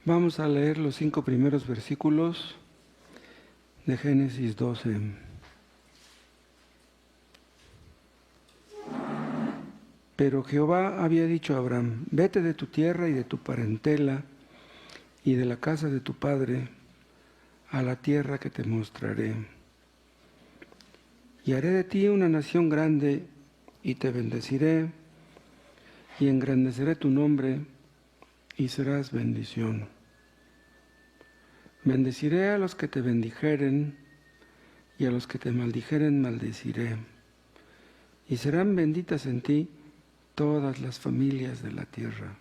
Vamos a leer los 5 primeros versículos de Génesis 12. Pero Jehová había dicho a Abraham: vete de tu tierra y de tu parentela y de la casa de tu padre a la tierra que te mostraré. Y haré de ti una nación grande y te bendeciré y engrandeceré tu nombre y serás bendición. Bendeciré a los que te bendijeren y a los que te maldijeren maldeciré. Y serán benditas en ti todas las familias de la tierra.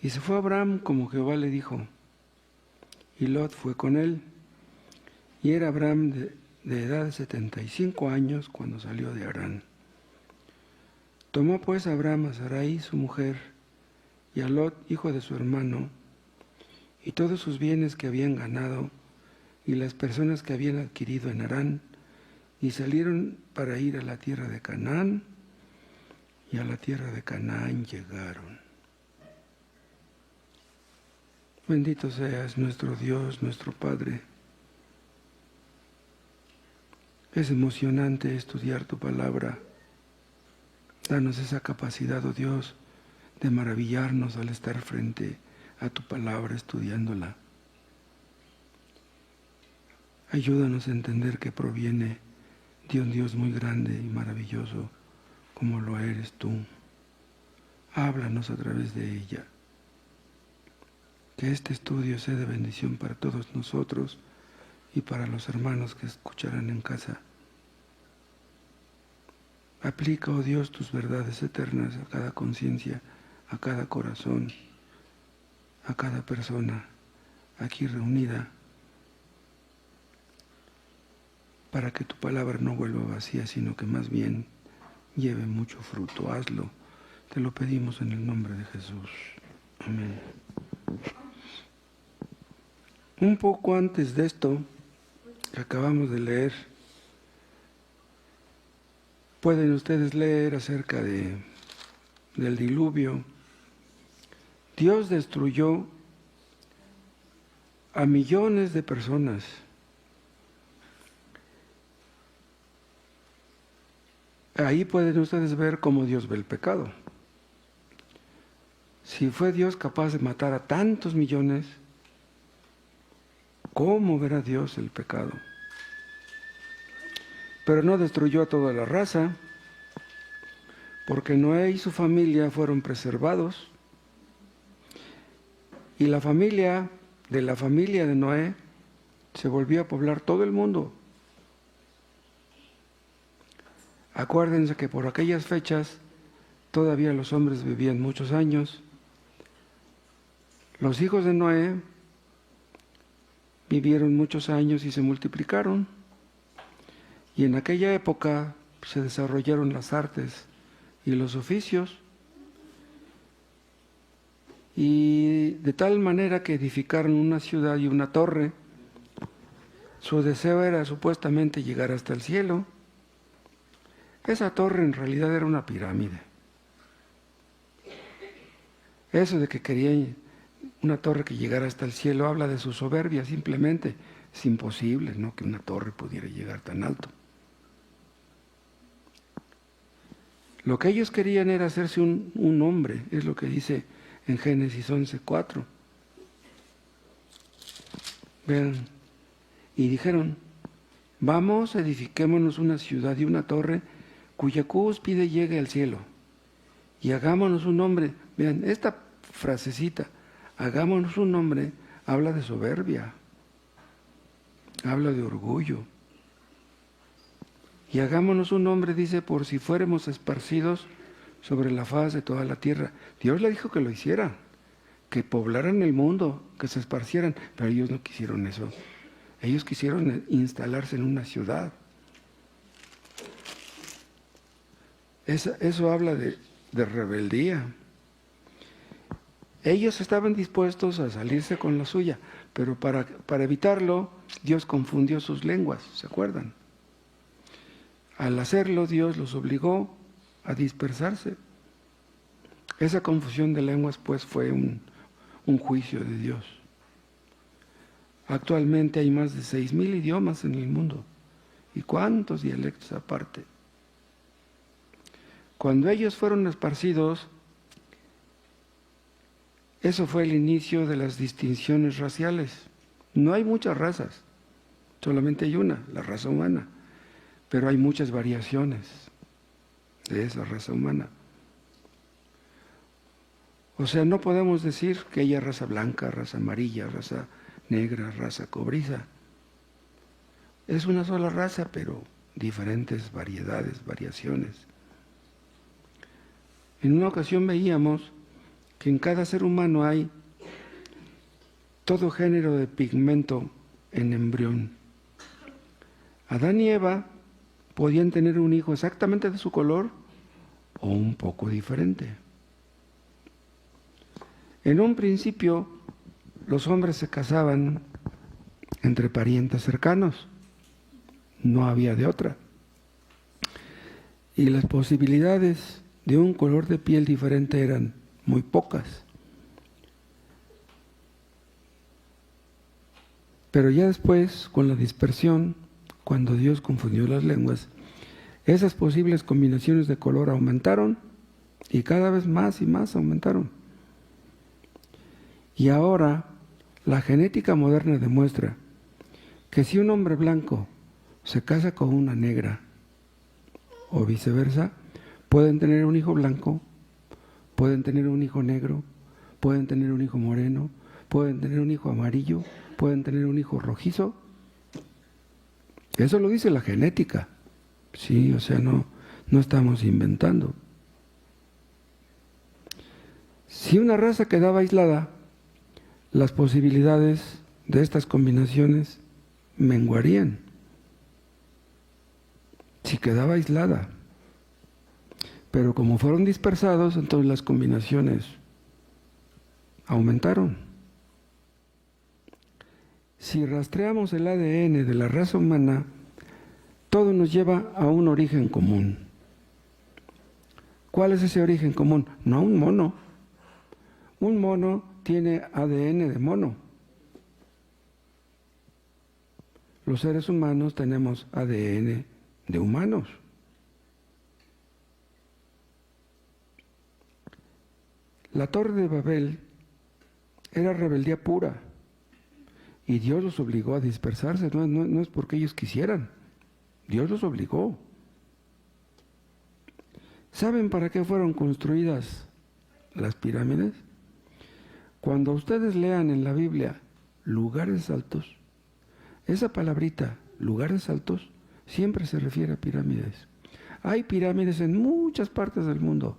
Y se fue Abraham como Jehová le dijo, y Lot fue con él. Y era Abraham de edad de 75 años cuando salió de Harán. Tomó pues Abraham a Sarai su mujer, y a Lot, hijo de su hermano, y todos sus bienes que habían ganado, y las personas que habían adquirido en Harán, y salieron para ir a la tierra de Canaán, y a la tierra de Canaán llegaron. Bendito seas nuestro Dios, nuestro Padre. Es emocionante estudiar tu palabra. Danos esa capacidad, oh Dios, de maravillarnos al estar frente a tu palabra estudiándola. Ayúdanos a entender que proviene de un Dios muy grande y maravilloso como lo eres tú. Háblanos a través de ella. Que este estudio sea de bendición para todos nosotros y para los hermanos que escucharán en casa. Aplica, oh Dios, tus verdades eternas a cada conciencia, a cada corazón, a cada persona aquí reunida, para que tu palabra no vuelva vacía, sino que más bien lleve mucho fruto. Hazlo. Te lo pedimos en el nombre de Jesús. Amén. Un poco antes de esto que acabamos de leer, pueden ustedes leer acerca del diluvio. Dios destruyó a millones de personas. Ahí pueden ustedes ver cómo Dios ve el pecado. Si fue Dios capaz de matar a tantos millones, ¿cómo verá Dios el pecado? Pero no destruyó a toda la raza, porque Noé y su familia fueron preservados. Y la familia de Noé se volvió a poblar todo el mundo. Acuérdense que por aquellas fechas todavía los hombres vivían muchos años. Los hijos de Noé vivieron muchos años y se multiplicaron. Y en aquella época se desarrollaron las artes y los oficios. Y de tal manera que edificaron una ciudad y una torre. Su deseo era supuestamente llegar hasta el cielo. Esa torre en realidad era una pirámide. Eso de que querían una torre que llegara hasta el cielo habla de su soberbia simplemente. Es imposible, ¿no?, que una torre pudiera llegar tan alto. Lo que ellos querían era hacerse un hombre, es lo que dice en Génesis 11:4. Vean, y dijeron: vamos, edifiquémonos una ciudad y una torre cuya cúspide llegue al cielo, y hagámonos un nombre. Vean, esta frasecita, hagámonos un nombre, habla de soberbia, habla de orgullo. Y hagámonos un nombre, dice, por si fuéramos esparcidos sobre la faz de toda la tierra. Dios le dijo que lo hicieran, que poblaran el mundo, que se esparcieran, pero ellos no quisieron eso. Ellos quisieron instalarse en una ciudad. Eso habla de rebeldía. Ellos estaban dispuestos a salirse con la suya, pero para evitarlo, Dios confundió sus lenguas, ¿se acuerdan? Al hacerlo, Dios los obligó a dispersarse. Esa confusión de lenguas, pues, fue un juicio de Dios. Actualmente hay más de 6,000 idiomas en el mundo. ¿Y cuántos dialectos aparte? Cuando ellos fueron esparcidos, eso fue el inicio de las distinciones raciales. No hay muchas razas, solamente hay una, la raza humana, pero hay muchas variaciones de esa raza humana. O sea, no podemos decir que haya raza blanca, raza amarilla, raza negra, raza cobriza. Es una sola raza, pero diferentes variedades, variaciones. En una ocasión veíamos que en cada ser humano hay todo género de pigmento en embrión. Adán y Eva podían tener un hijo exactamente de su color o un poco diferente. En un principio, los hombres se casaban entre parientes cercanos. No había de otra. Y las posibilidades de un color de piel diferente eran muy pocas. Pero ya después, con la dispersión, cuando Dios confundió las lenguas, esas posibles combinaciones de color aumentaron y cada vez más y más aumentaron. Y ahora la genética moderna demuestra que si un hombre blanco se casa con una negra o viceversa, pueden tener un hijo blanco, pueden tener un hijo negro, pueden tener un hijo moreno, pueden tener un hijo amarillo, pueden tener un hijo rojizo. Eso lo dice la genética. Sí, o sea, no estamos inventando. Si una raza quedaba aislada, las posibilidades de estas combinaciones menguarían. Si quedaba aislada. Pero como fueron dispersados, entonces las combinaciones aumentaron. Si rastreamos el ADN de la raza humana, todo nos lleva a un origen común. ¿Cuál es ese origen común? No un mono. Un mono tiene ADN de mono. Los seres humanos tenemos ADN de humanos. La Torre de Babel era rebeldía pura y Dios los obligó a dispersarse, no es porque ellos quisieran, Dios los obligó. ¿Saben para qué fueron construidas las pirámides? Cuando ustedes lean en la Biblia lugares altos, esa palabrita, lugares altos, siempre se refiere a pirámides. Hay pirámides en muchas partes del mundo.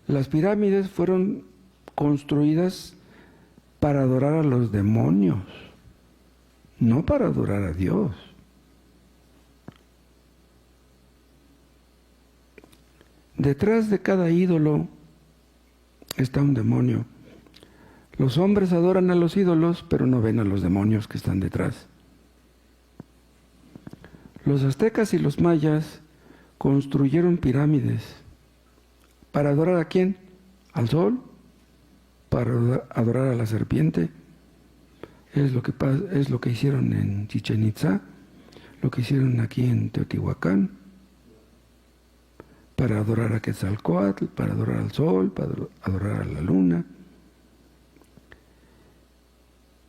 Las pirámides fueron construidas para adorar a los demonios, no para adorar a Dios. Detrás de cada ídolo está un demonio. Los hombres adoran a los ídolos, pero no ven a los demonios que están detrás. Los aztecas y los mayas construyeron pirámides. ¿Para adorar a quién? ¿Al sol? ¿Para adorar a la serpiente? Es lo que hicieron en Chichén Itzá, lo que hicieron aquí en Teotihuacán. Para adorar a Quetzalcóatl, para adorar al sol, para adorar a la luna.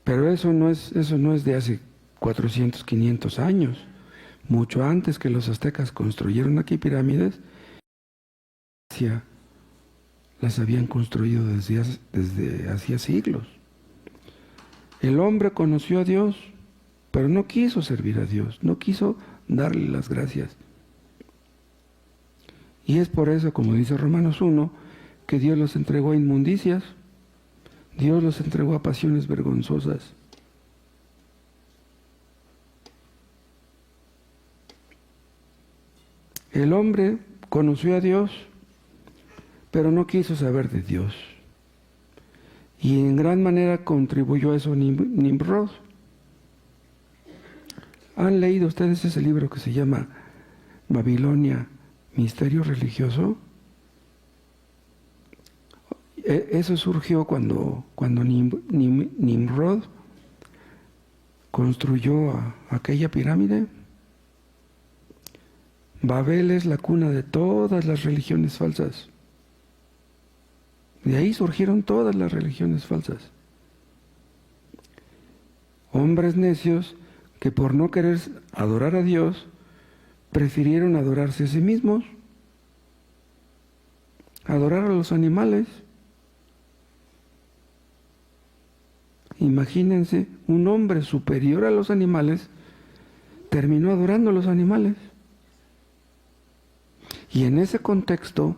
Pero eso no es de hace 400, 500 años. Mucho antes que los aztecas construyeron aquí pirámides, las habían construido desde hacía siglos. El hombre conoció a Dios, pero no quiso servir a Dios, no quiso darle las gracias. Y es por eso, como dice Romanos 1, que Dios los entregó a inmundicias, Dios los entregó a pasiones vergonzosas. El hombre conoció a Dios, pero no quiso saber de Dios. Y en gran manera contribuyó a eso Nimrod. ¿Han leído ustedes ese libro que se llama Babilonia, Misterio Religioso? Eso surgió cuando Nimrod construyó aquella pirámide. Babel es la cuna de todas las religiones falsas. De ahí surgieron todas las religiones falsas. Hombres necios que por no querer adorar a Dios, prefirieron adorarse a sí mismos, adorar a los animales. Imagínense, un hombre superior a los animales terminó adorando a los animales. Y en ese contexto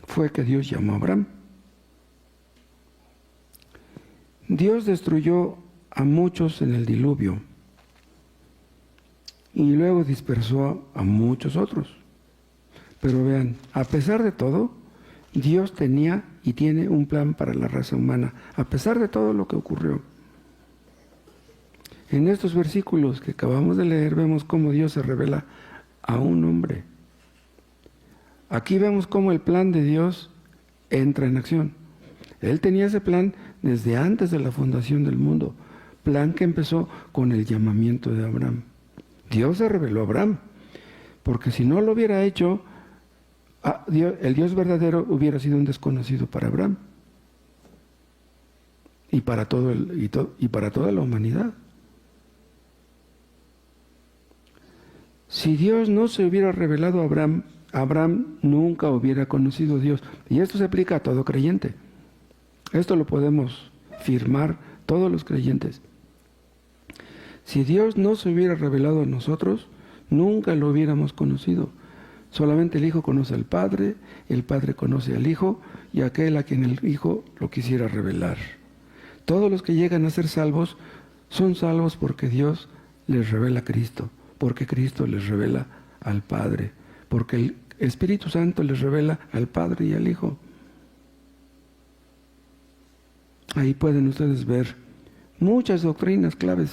fue que Dios llamó a Abraham. Dios destruyó a muchos en el diluvio y luego dispersó a muchos otros. Pero vean, a pesar de todo, Dios tenía y tiene un plan para la raza humana, a pesar de todo lo que ocurrió. En estos versículos que acabamos de leer vemos cómo Dios se revela a un hombre. Aquí vemos cómo el plan de Dios entra en acción. Él tenía ese plan desde antes de la fundación del mundo, plan que empezó con el llamamiento de Abraham. Dios se reveló a Abraham, porque si no lo hubiera hecho, el Dios verdadero hubiera sido un desconocido para Abraham y para toda la humanidad. Si Dios no se hubiera revelado a Abraham, Abraham nunca hubiera conocido a Dios. Y esto se aplica a todo creyente. Esto lo podemos firmar todos los creyentes. Si Dios no se hubiera revelado a nosotros, nunca lo hubiéramos conocido. Solamente el Hijo conoce al Padre, el Padre conoce al Hijo y aquel a quien el Hijo lo quisiera revelar. Todos los que llegan a ser salvos son salvos porque Dios les revela a Cristo, porque Cristo les revela al Padre, porque el Espíritu Santo les revela al Padre y al Hijo. Ahí pueden ustedes ver muchas doctrinas claves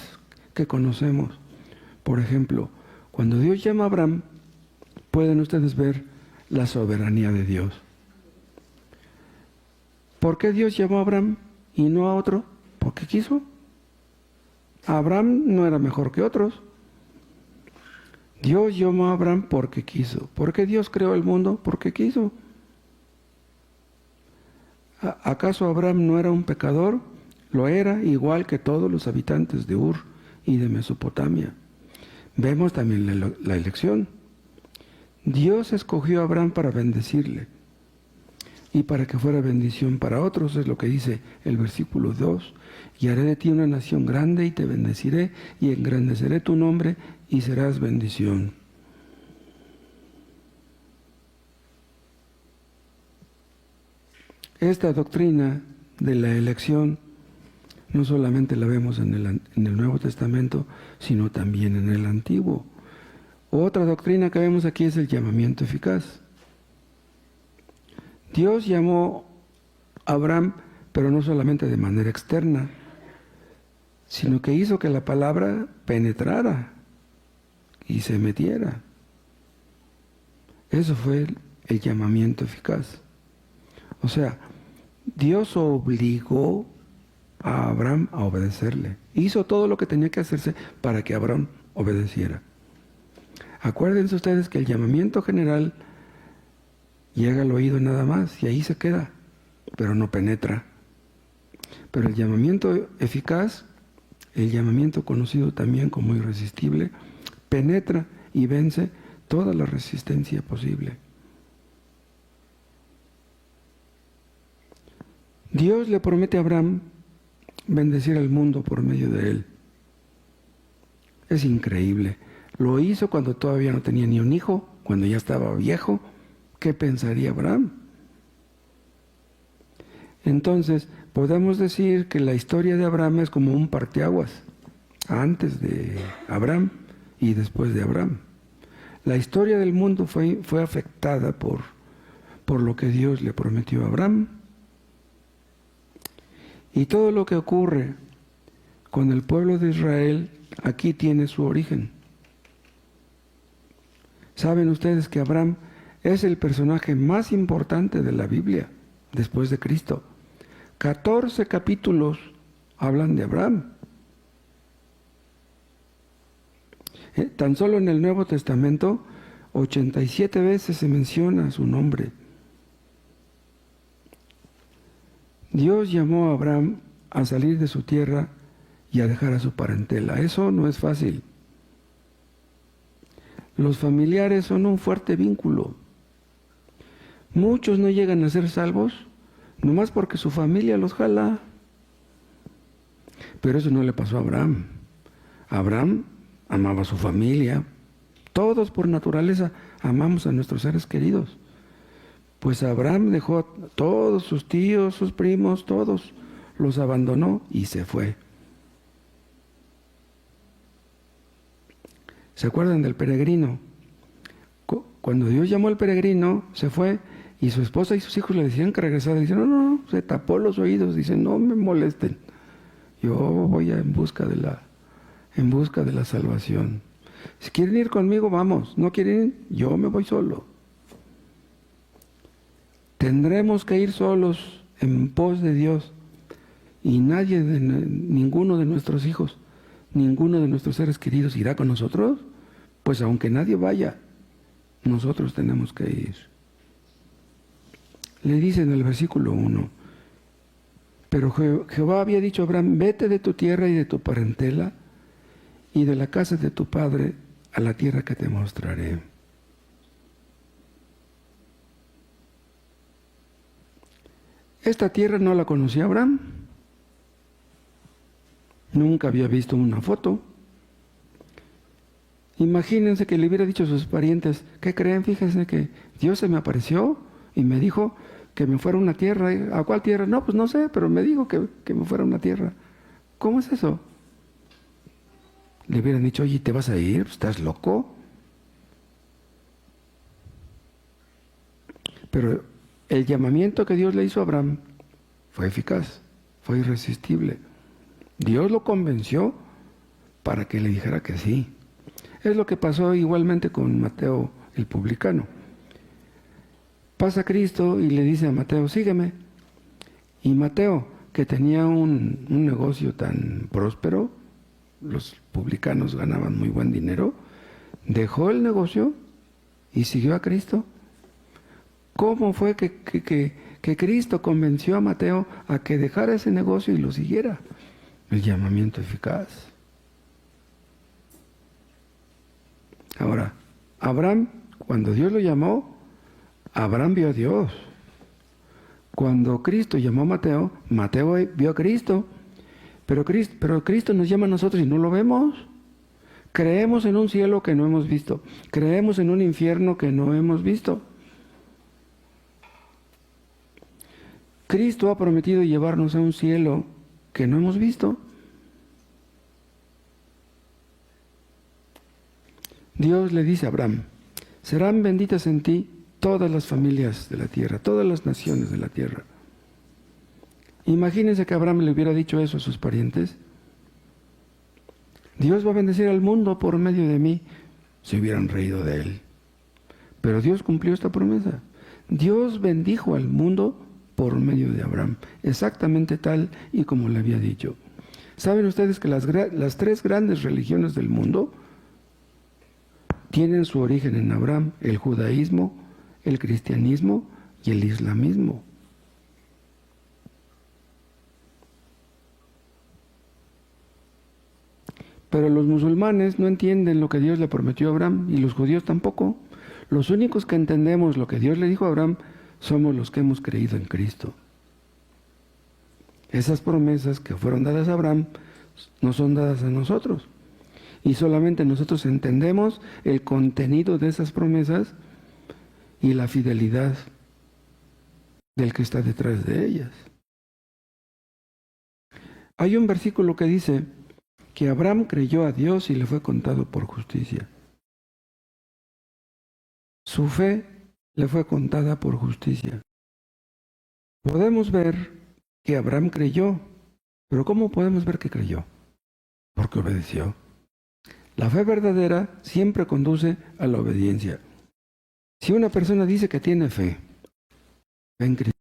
que conocemos. Por ejemplo, cuando Dios llama a Abraham, pueden ustedes ver la soberanía de Dios. ¿Por qué Dios llamó a Abraham y no a otro? Porque quiso. Abraham no era mejor que otros. Dios llamó a Abraham porque quiso. ¿Por qué Dios creó el mundo? Porque quiso. ¿Acaso Abraham no era un pecador? Lo era, igual que todos los habitantes de Ur y de Mesopotamia. Vemos también la elección. Dios escogió a Abraham para bendecirle y para que fuera bendición para otros, es lo que dice el versículo 2. Y haré de ti una nación grande y te bendeciré y engrandeceré tu nombre y serás bendición. Esta doctrina de la elección no solamente la vemos en el Nuevo Testamento, sino también en el Antiguo. Otra doctrina que vemos aquí es el llamamiento eficaz. Dios llamó a Abraham, pero no solamente de manera externa, sino que hizo que la palabra penetrara y se metiera. Eso fue el llamamiento eficaz. O sea, Dios obligó a Abraham a obedecerle. Hizo todo lo que tenía que hacerse para que Abraham obedeciera. Acuérdense ustedes que el llamamiento general llega al oído nada más y ahí se queda, pero no penetra. Pero el llamamiento eficaz, el llamamiento conocido también como irresistible, penetra y vence toda la resistencia posible. Dios le promete a Abraham bendecir al mundo por medio de él. Es increíble. Lo hizo cuando todavía no tenía ni un hijo, cuando ya estaba viejo. ¿Qué pensaría Abraham? Entonces, podemos decir que la historia de Abraham es como un parteaguas, antes de Abraham y después de Abraham. La historia del mundo fue afectada por lo que Dios le prometió a Abraham. Y todo lo que ocurre con el pueblo de Israel aquí tiene su origen. ¿Saben ustedes que Abraham es el personaje más importante de la Biblia después de Cristo? 14 capítulos hablan de Abraham. Tan solo en el Nuevo Testamento, 87 veces se menciona su nombre. Dios llamó a Abraham a salir de su tierra y a dejar a su parentela. Eso no es fácil. Los familiares son un fuerte vínculo. Muchos no llegan a ser salvos nomás porque su familia los jala. Pero eso no le pasó a Abraham. Abraham amaba a su familia. Todos por naturaleza amamos a nuestros seres queridos. Pues Abraham dejó a todos sus tíos, sus primos, todos los abandonó y se fue. ¿Se acuerdan del peregrino? Cuando Dios llamó al peregrino, se fue y su esposa y sus hijos le decían que regresara. Dicen, no, se tapó los oídos. Dicen, no me molesten. Yo voy en busca de la salvación. Si quieren ir conmigo, vamos. No quieren ir, yo me voy solo. Tendremos que ir solos en pos de Dios. Y ninguno de nuestros hijos, ninguno de nuestros seres queridos irá con nosotros. Pues aunque nadie vaya, nosotros tenemos que ir. Le dice en el versículo 1, pero Jehová había dicho a Abraham, vete de tu tierra y de tu parentela y de la casa de tu padre a la tierra que te mostraré. Esta tierra no la conocía Abraham. Nunca había visto una foto. Imagínense que le hubiera dicho a sus parientes, ¿qué creen? Fíjense que Dios se me apareció y me dijo que me fuera a una tierra. ¿A cuál tierra? No, pues no sé, pero me dijo que me fuera a una tierra. ¿Cómo es eso? Le hubieran dicho, oye, ¿te vas a ir? ¿Estás loco? Pero el llamamiento que Dios le hizo a Abraham fue eficaz, fue irresistible. Dios lo convenció para que le dijera que sí. Es lo que pasó igualmente con Mateo el publicano. Pasa Cristo y le dice a Mateo, sígueme. Y Mateo, que tenía un negocio tan próspero, los publicanos ganaban muy buen dinero, dejó el negocio y siguió a Cristo. ¿Cómo fue que Cristo convenció a Mateo a que dejara ese negocio y lo siguiera? El llamamiento eficaz. Ahora, Abraham, cuando Dios lo llamó, Abraham vio a Dios. Cuando Cristo llamó a Mateo, Mateo vio a Cristo. Pero Cristo nos llama a nosotros y no lo vemos. Creemos en un cielo que no hemos visto. Creemos en un infierno que no hemos visto. Cristo ha prometido llevarnos a un cielo que no hemos visto. Dios le dice a Abraham, serán benditas en ti todas las familias de la tierra, todas las naciones de la tierra. Imagínense que Abraham le hubiera dicho eso a sus parientes. Dios va a bendecir al mundo por medio de mí. Se hubieran reído de él. Pero Dios cumplió esta promesa. Dios bendijo al mundo por medio de Abraham, exactamente tal y como le había dicho. ¿Saben ustedes que las tres grandes religiones del mundo tienen su origen en Abraham? El judaísmo, el cristianismo y el islamismo. Pero los musulmanes no entienden lo que Dios le prometió a Abraham y los judíos tampoco. Los únicos que entendemos lo que Dios le dijo a Abraham somos los que hemos creído en Cristo. Esas promesas que fueron dadas a Abraham no son dadas a nosotros. Y solamente nosotros entendemos el contenido de esas promesas y la fidelidad del que está detrás de ellas. Hay un versículo que dice que Abraham creyó a Dios y le fue contado por justicia. Su fe le fue contada por justicia. Podemos ver que Abraham creyó, pero ¿cómo podemos ver que creyó? Porque obedeció. La fe verdadera siempre conduce a la obediencia. Si una persona dice que tiene fe en Cristo,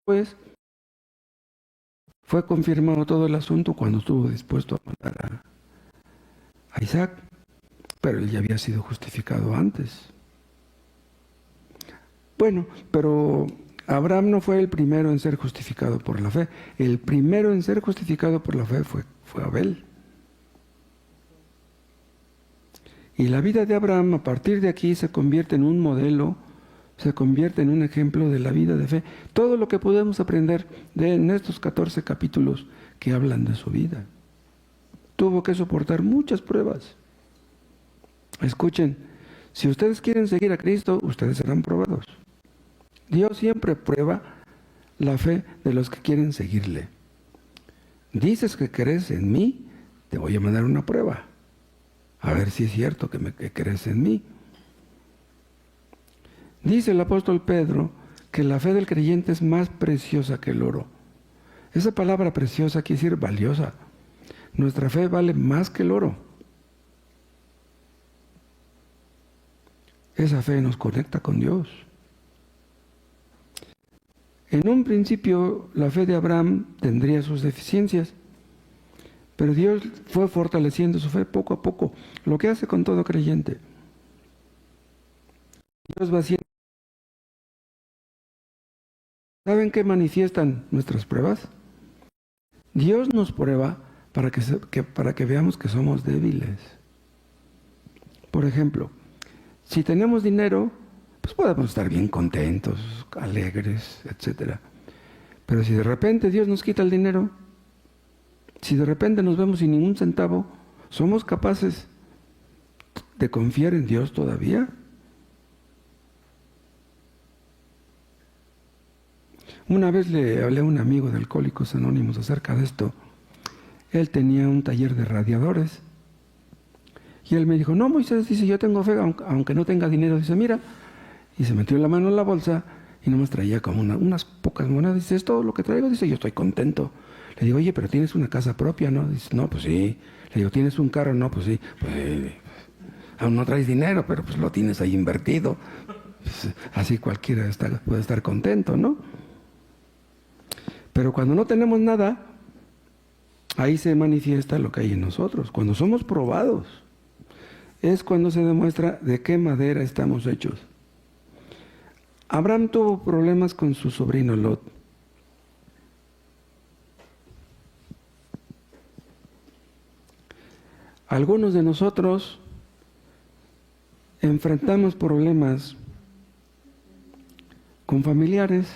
Pues fue confirmado todo el asunto cuando estuvo dispuesto a matar a Isaac, pero él ya había sido justificado antes. Bueno, pero Abraham no fue el primero en ser justificado por la fe. El primero en ser justificado por la fe fue Abel. Y la vida de Abraham a partir de aquí se convierte en un modelo, se convierte en un ejemplo de la vida de fe. Todo lo que podemos aprender en estos 14 capítulos que hablan de su vida. Tuvo que soportar muchas pruebas. Escuchen, si ustedes quieren seguir a Cristo, ustedes serán probados. Dios siempre prueba la fe de los que quieren seguirle. Dices que crees en mí, te voy a mandar una prueba. A ver si es cierto que crees en mí. Dice el apóstol Pedro que la fe del creyente es más preciosa que el oro. Esa palabra preciosa quiere decir valiosa. Nuestra fe vale más que el oro. Esa fe nos conecta con Dios. En un principio, la fe de Abraham tendría sus deficiencias, pero Dios fue fortaleciendo su fe poco a poco, lo que hace con todo creyente. Dios va haciendo. ¿Saben qué manifiestan nuestras pruebas? Dios nos prueba para que veamos que somos débiles. Por ejemplo, si tenemos dinero, pues podemos estar bien contentos, alegres, etc. Pero si de repente Dios nos quita el dinero, si de repente nos vemos sin ningún centavo, ¿somos capaces de confiar en Dios todavía? Una vez le hablé a un amigo de Alcohólicos Anónimos acerca de esto. Él tenía un taller de radiadores. Y él me dijo, no, Moisés, dice, yo tengo fe, aunque no tenga dinero. Dice, mira. Y se metió la mano en la bolsa y nomás traía como unas pocas monedas. Dice, es todo lo que traigo. Dice, yo estoy contento. Le digo, oye, pero tienes una casa propia, ¿no? Dice, no, pues sí. Le digo, ¿tienes un carro? No, pues sí. Pues, aún no traes dinero, pero pues lo tienes ahí invertido. Pues, así cualquiera puede estar contento, ¿no? Pero cuando no tenemos nada, ahí se manifiesta lo que hay en nosotros. Cuando somos probados, es cuando se demuestra de qué madera estamos hechos. Abraham tuvo problemas con su sobrino Lot. Algunos de nosotros enfrentamos problemas con familiares.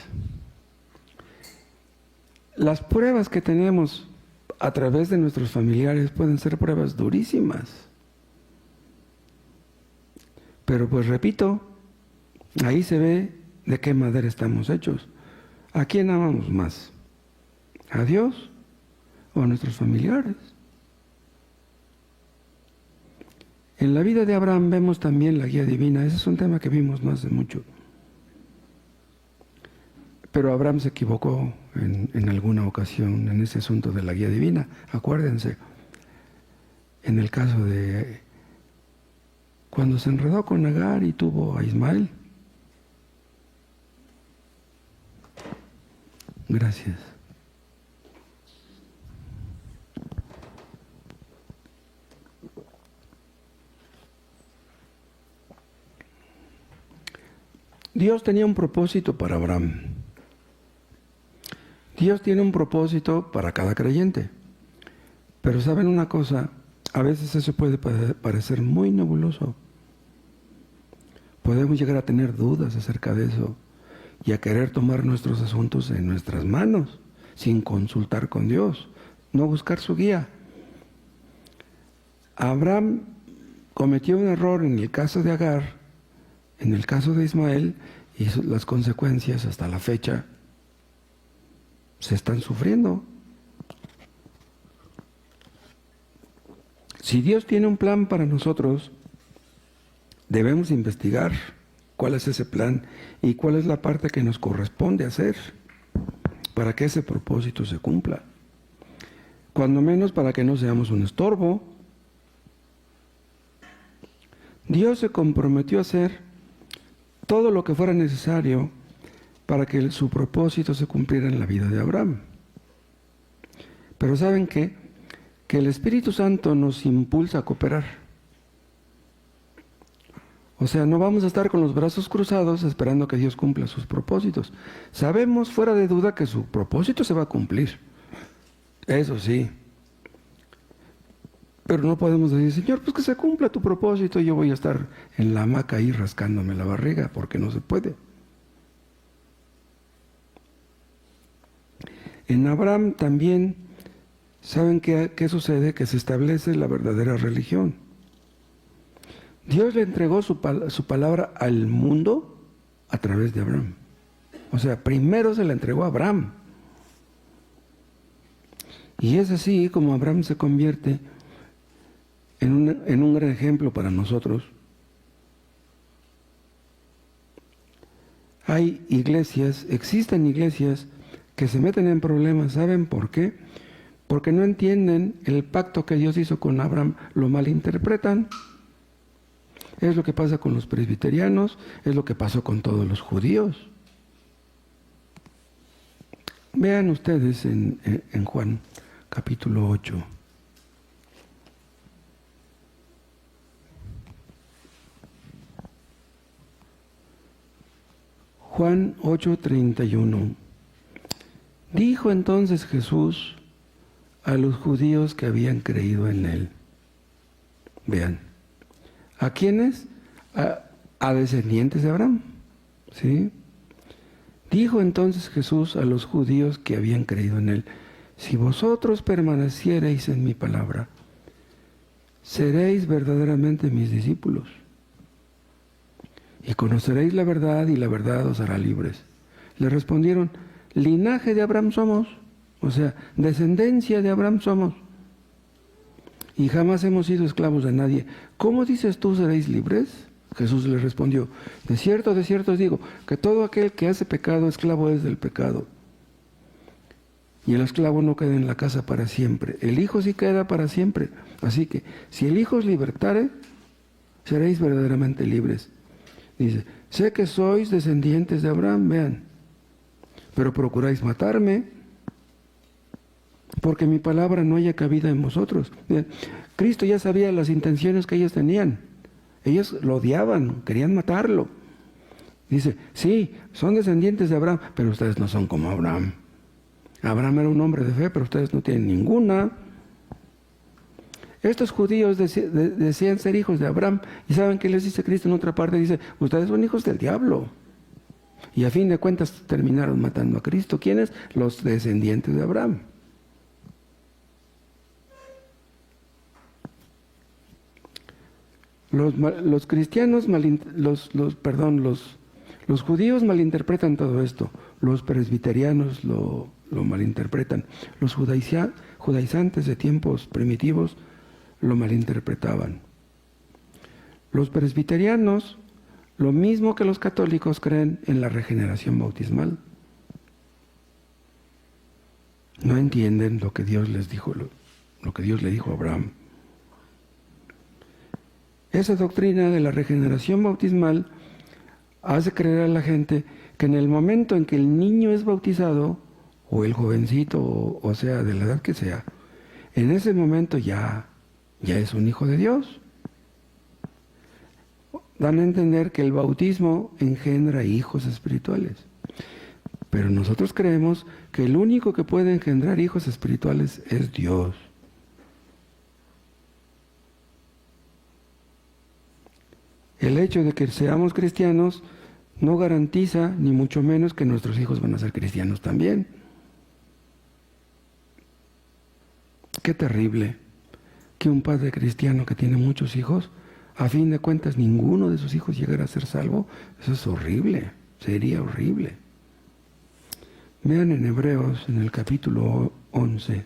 Las pruebas que tenemos a través de nuestros familiares pueden ser pruebas durísimas. Pero pues repito, ahí se ve de qué madera estamos hechos. ¿A quién amamos más? ¿A Dios o a nuestros familiares? En la vida de Abraham vemos también la guía divina. Ese es un tema que vimos no hace mucho. Pero Abraham se equivocó en alguna ocasión en ese asunto de la guía divina. Acuérdense, en el caso de cuando se enredó con Agar y tuvo a Ismael. Gracias. Dios tenía un propósito para Abraham. Dios tiene un propósito para cada creyente. Pero ¿saben una cosa? A veces eso puede parecer muy nebuloso. Podemos llegar a tener dudas acerca de eso y a querer tomar nuestros asuntos en nuestras manos sin consultar con Dios, no buscar su guía. Abraham cometió un error en el caso de Agar, en el caso de Ismael, y las consecuencias hasta la fecha se están sufriendo. Si Dios tiene un plan para nosotros, debemos investigar cuál es ese plan y cuál es la parte que nos corresponde hacer para que ese propósito se cumpla. Cuando menos para que no seamos un estorbo. Dios se comprometió a hacer todo lo que fuera necesario para que su propósito se cumpliera en la vida de Abraham. Pero ¿saben qué? Que el Espíritu Santo nos impulsa a cooperar. O sea, no vamos a estar con los brazos cruzados esperando que Dios cumpla sus propósitos. Sabemos fuera de duda que su propósito se va a cumplir. Eso sí. Pero no podemos decir, Señor, pues que se cumpla tu propósito y yo voy a estar en la hamaca ahí rascándome la barriga, porque no se puede. En Abraham también, ¿saben qué sucede? Que se establece la verdadera religión. Dios le entregó su palabra al mundo a través de Abraham. O sea, primero se la entregó a Abraham. Y es así como Abraham se convierte en un gran ejemplo para nosotros. Hay iglesias, existen iglesias que se meten en problemas. ¿Saben por qué? Porque no entienden el pacto que Dios hizo con Abraham, lo malinterpretan. Es lo que pasa con los presbiterianos, es lo que pasó con todos los judíos. Vean ustedes en Juan capítulo 8. Juan 8:31. Dijo entonces Jesús a los judíos que habían creído en él. Vean, ¿a quiénes? A descendientes de Abraham, ¿sí? Dijo entonces Jesús a los judíos que habían creído en él: si vosotros permaneciereis en mi palabra, seréis verdaderamente mis discípulos, y conoceréis la verdad, y la verdad os hará libres. Le respondieron: linaje de Abraham somos, o sea, descendencia de Abraham somos, y jamás hemos sido esclavos de nadie. ¿Cómo dices tú seréis libres? Jesús le respondió: de cierto os digo, que todo aquel que hace pecado, esclavo es del pecado. Y el esclavo no queda en la casa para siempre, el Hijo sí queda para siempre. Así que, si el Hijo os libertare, seréis verdaderamente libres. Dice: sé que sois descendientes de Abraham, vean, pero procuráis matarme, porque mi palabra no haya cabida en vosotros. Vean, Cristo ya sabía las intenciones que ellos tenían. Ellos lo odiaban, querían matarlo. Dice: sí, son descendientes de Abraham, pero ustedes no son como Abraham. Abraham era un hombre de fe, pero ustedes no tienen ninguna. Estos judíos decían ser hijos de Abraham. ¿Y saben qué les dice Cristo en otra parte? Dice: ustedes son hijos del diablo. Y a fin de cuentas terminaron matando a Cristo. ¿Quiénes? Los descendientes de Abraham. Los cristianos, los judíos malinterpretan todo esto. Los presbiterianos lo malinterpretan. Los judaizantes de tiempos primitivos lo malinterpretaban. Los presbiterianos, lo mismo que los católicos, creen en la regeneración bautismal. No entienden lo que Dios les dijo, lo que Dios le dijo a Abraham. Esa doctrina de la regeneración bautismal hace creer a la gente que en el momento en que el niño es bautizado, o el jovencito, o sea, de la edad que sea, en ese momento ya es un hijo de Dios. Dan a entender que el bautismo engendra hijos espirituales. Pero nosotros creemos que el único que puede engendrar hijos espirituales es Dios. El hecho de que seamos cristianos no garantiza, ni mucho menos, que nuestros hijos van a ser cristianos también. Qué terrible que un padre cristiano que tiene muchos hijos, a fin de cuentas ninguno de sus hijos llegara a ser salvo. Eso es horrible, sería horrible. Vean en Hebreos, en el capítulo 11.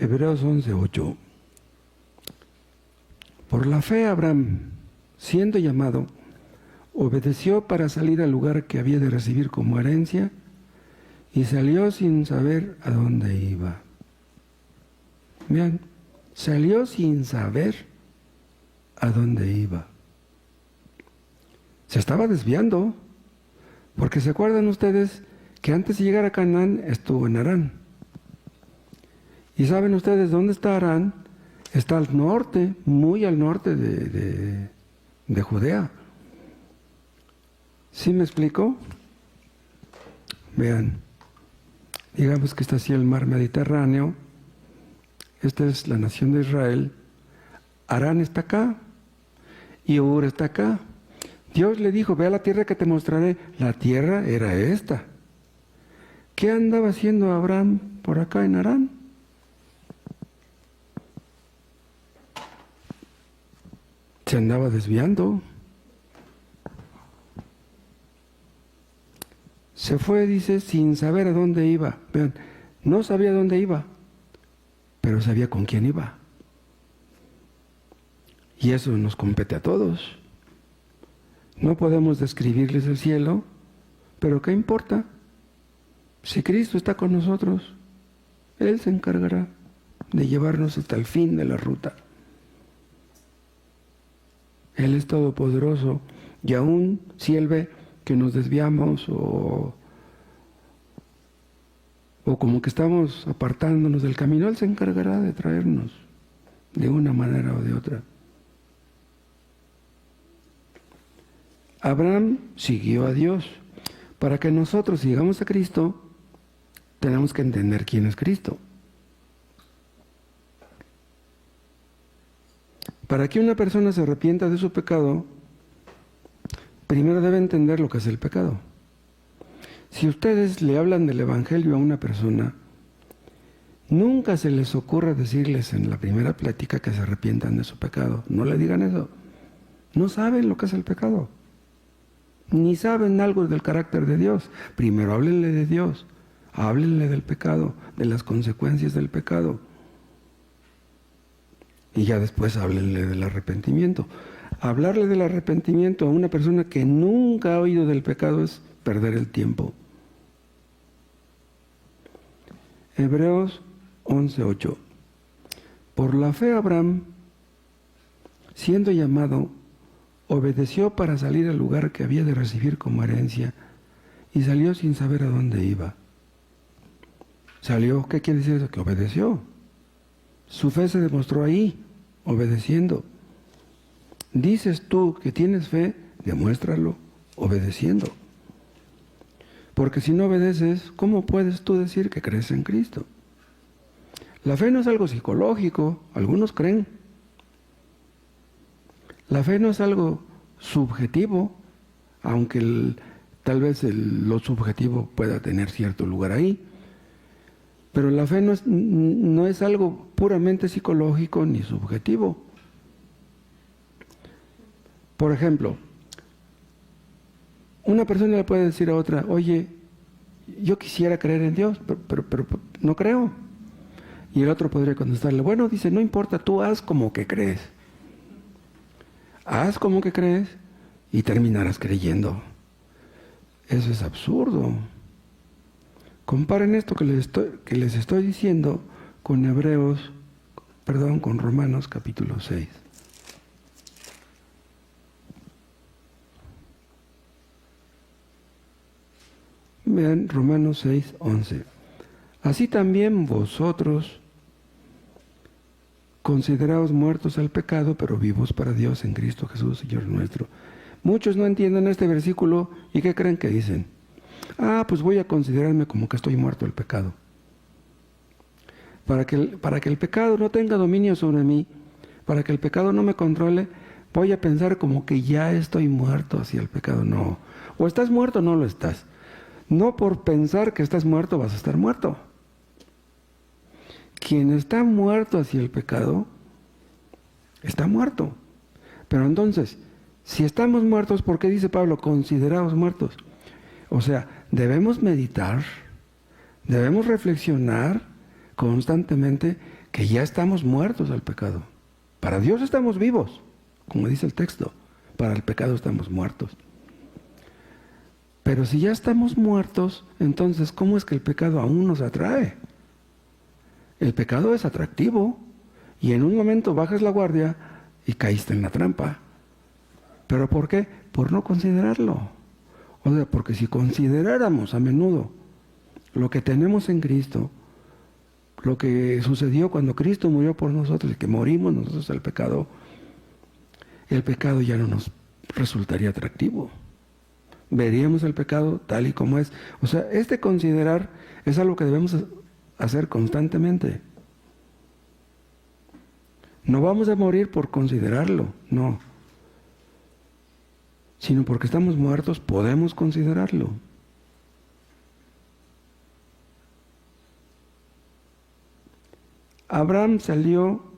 Hebreos 11:8. Por la fe Abraham, siendo llamado, obedeció para salir al lugar que había de recibir como herencia, y salió sin saber a dónde iba. Vean, salió sin saber a dónde iba. Se estaba desviando, porque se acuerdan ustedes que antes de llegar a Canaán estuvo en Harán. ¿Y saben ustedes dónde está Harán? Está al norte, muy al norte de Judea. ¿Sí me explico? Vean, digamos que está así el mar Mediterráneo. Esta es la nación de Israel. Harán está acá y Ur está acá. Dios le dijo, ve a la tierra que te mostraré. La tierra era esta. ¿Qué andaba haciendo Abraham por acá en Harán? Se andaba desviando. Se fue, dice, sin saber a dónde iba. Vean, no sabía dónde iba, pero sabía con quién iba. Y eso nos compete a todos. No podemos describirles el cielo, pero ¿qué importa? Si Cristo está con nosotros, Él se encargará de llevarnos hasta el fin de la ruta. Él es todopoderoso, y aún si Él ve que nos desviamos o como que estamos apartándonos del camino, Él se encargará de traernos de una manera o de otra. Abraham siguió a Dios. Para que nosotros sigamos a Cristo, tenemos que entender quién es Cristo. Para que una persona se arrepienta de su pecado, primero debe entender lo que es el pecado. Si ustedes le hablan del Evangelio a una persona, nunca se les ocurra decirles en la primera plática que se arrepientan de su pecado. No le digan eso. No saben lo que es el pecado. Ni saben algo del carácter de Dios. Primero háblenle de Dios. Háblenle del pecado, de las consecuencias del pecado. Y ya después háblenle del arrepentimiento. Hablarle del arrepentimiento a una persona que nunca ha oído del pecado es perder el tiempo. Hebreos 11:8. Por la fe Abraham, siendo llamado, obedeció para salir al lugar que había de recibir como herencia y salió sin saber a dónde iba. Salió, ¿qué quiere decir eso? Que obedeció. Su fe se demostró ahí, obedeciendo. Dices tú que tienes fe, demuéstralo obedeciendo. Porque si no obedeces, ¿cómo puedes tú decir que crees en Cristo? La fe no es algo psicológico, algunos creen. La fe no es algo subjetivo, aunque tal vez lo subjetivo pueda tener cierto lugar ahí. Pero la fe no es algo puramente psicológico ni subjetivo. Por ejemplo, una persona le puede decir a otra, oye, yo quisiera creer en Dios, pero no creo. Y el otro podría contestarle, bueno, dice, no importa, tú haz como que crees. Haz como que crees y terminarás creyendo. Eso es absurdo. Comparen esto que les estoy diciendo con con Romanos capítulo 6. Vean Romanos 6:11. Así también vosotros consideraos muertos al pecado, pero vivos para Dios en Cristo Jesús, Señor nuestro. Muchos no entienden este versículo y ¿qué creen que dicen? Pues voy a considerarme como que estoy muerto al pecado. Para que el pecado no tenga dominio sobre mí, para que el pecado no me controle, voy a pensar como que ya estoy muerto hacia el pecado. No. O estás muerto o no lo estás. No por pensar que estás muerto vas a estar muerto. Quien está muerto hacia el pecado, está muerto. Pero entonces, si estamos muertos, ¿por qué dice Pablo, consideraos muertos? O sea, debemos meditar, debemos reflexionar constantemente que ya estamos muertos al pecado. Para Dios estamos vivos, como dice el texto. Para el pecado estamos muertos. Pero si ya estamos muertos, entonces, ¿cómo es que el pecado aún nos atrae? El pecado es atractivo y en un momento bajas la guardia y caíste en la trampa. ¿Pero por qué? Por no considerarlo. O sea, porque si consideráramos a menudo lo que tenemos en Cristo, lo que sucedió cuando Cristo murió por nosotros y que morimos nosotros al pecado, el pecado ya no nos resultaría atractivo. Veríamos el pecado tal y como es. O sea, este considerar es algo que debemos hacer constantemente. No vamos a morir por considerarlo, no. Sino porque estamos muertos, podemos considerarlo. Abraham salió